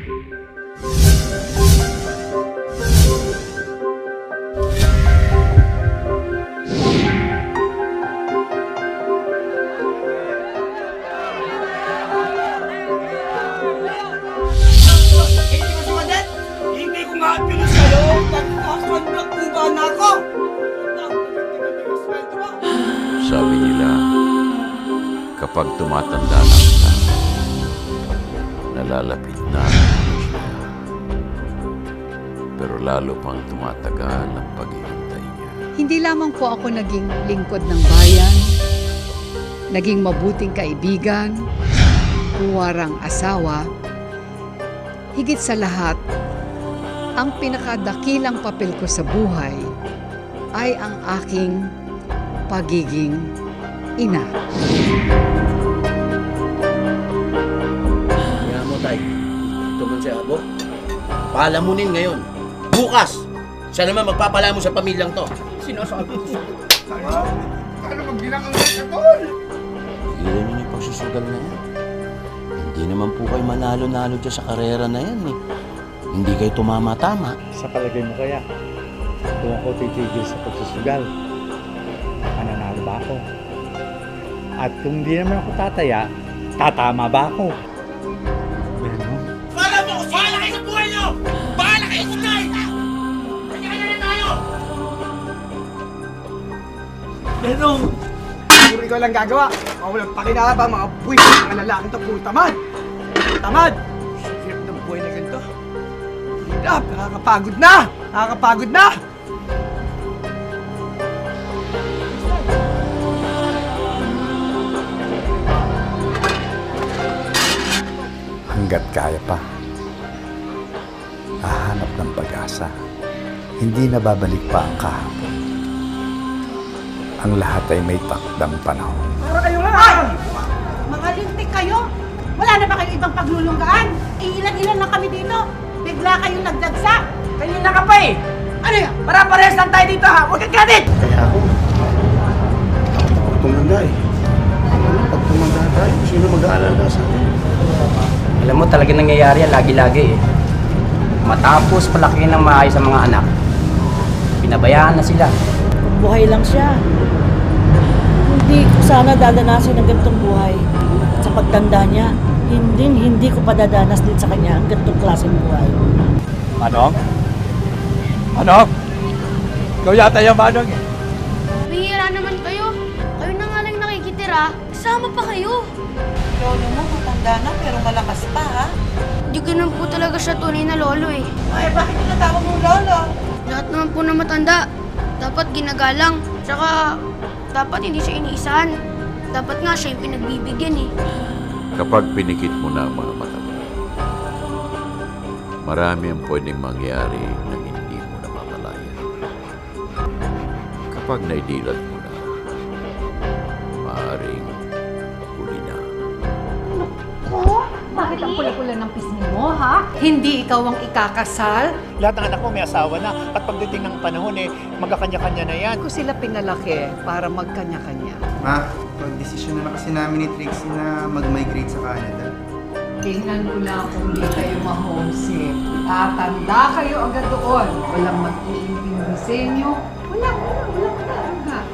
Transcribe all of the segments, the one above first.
Hindi ko nga pinasalo. Nagkakanda na ako. Sabi nila, kapag tumatanda na ang tao, nalalapit na ang siya. Pero lalo pang tumatagal ang paghihintay niya. Hindi lamang po ako naging lingkod ng bayan, naging mabuting kaibigan, puwarang asawa. Higit sa lahat, ang pinakadakilang papel ko sa buhay ay ang aking pagiging ina. Kaya mo, Tay. Ito man si Abo. Palamunin ngayon. Bukas! Siya naman magpapalamo sa pamilyang to. Sinasabi ko sa'yo. Ano magbilang ang mga tol? Tigilan niyo na yung pagsusugal na yan. Hindi naman po kayo manalo-nalo dyan sa karera na yan eh. Hindi kayo tumama-tama. Sa palagay mo kaya, kung ako titigil sa pagsusugal, mananalo ba ako? At kung di naman ako tataya, tatama ba ako? Benong? Bahala mo! Bahala kayo sa buhay nyo! Bahala kayo sa kahit! Kanya-kanya na tayo! Benong! Puro ikaw lang gagawa. Mga walang pakinabang, mga buwis, mga lalaking to, puro tamad. Tamad! Hirap ng buhay na ganito. Hirap! Nakakapagod na! Nakakapagod na! Hanggat kaya pa, hahanap ng pag-asa. Hindi na babalik pa ang kahapon. Ang lahat ay may takdang panahon. Para kayo nga! Ay! Mga lintik kayo! Wala na ba kayong ibang paglulunggaan? Ilan-ilan lang kami dito. Bigla kayong nagdagsa. Kanina ka pa eh! Ano yan? Para-parehas lang tayo dito ha! Huwag kang gadit! Kaya ako tumanda eh. Pag tumanda tayo, sino mag-aalala sa atin? Alam mo, talaga nangyayari yan lagi-lagi eh. Matapos palakihin ng maayos ang mga anak, pinabayaan na sila. Buhay lang siya. Hindi ko sana dadanasin ang ganitong buhay. At sa pagtanda niya, hindi ko padadanas din sa kanya ang ganitong klaseng buhay. Manong? Manong? Ikaw yata yung Manong eh. Bihira naman kayo. Kayo na nga lang nakikitira. Kasama pa kayo. Lolo mo, matanda na pero malakas pa ha? Hindi ganun po talaga siya tunay na lolo eh. Ay, bakit tinatawag mong lolo? Lahat naman po na matanda. Dapat ginagalang. Tsaka, dapat hindi siya iniisahan. Dapat nga siya yung pinagbibigyan eh. Kapag pinikit mo na ang mga mata mo, marami ang pwedeng mangyari na hindi mo namamalayan. Kapag naidilat mo na, maaaring huli na. Bakit ang pula-pula ng pisngi mo, ha? Hindi ikaw ang ikakasal? Lahat ng anak ko may asawa na at pagdating ng panahon eh, magkakanya-kanya na yan. Ko sila pinalaki para magkanya-kanya. Ma, pag-desisyon na kasi namin ni Trixie na mag-migrate sa Canada. Tingnan ko lang kung hindi kayo ma-homesick. Tatanda kayo agad doon. Walang mag-iintindi sa inyo. Wala talaga.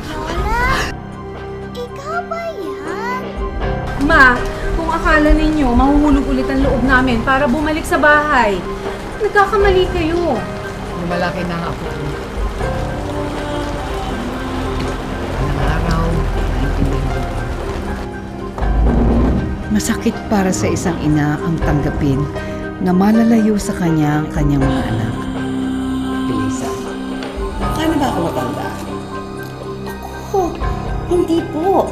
Lola! Ikaw ba yan? Ma, kung akala ninyo mahuhulog ulit ang loob namin para bumalik sa bahay, nagkakamali kayo. Lumalaki na nga po. Anong araw, naintindihan ko. Masakit para sa isang ina ang tanggapin na malalayo sa kanya ang kanyang mga anak. Elisa, paano ba ako matanda? Ako, hindi po.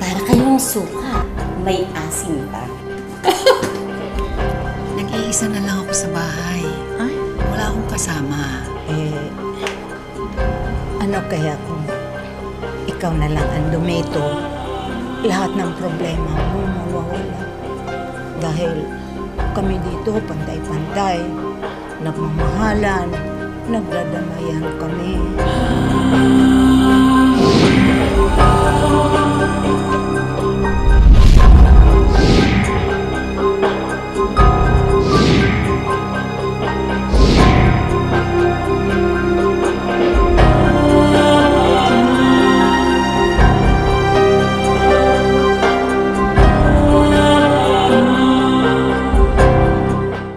Para kayong suka, may asin pa. Nag-iisa na lang ako sa bahay. Ay, wala akong kasama. Ano kaya kung ikaw na lang ang dumito, lahat ng problema mo mawawala. Dahil kami dito pantay-pantay, nagmamahalan, nagdadamayan kami.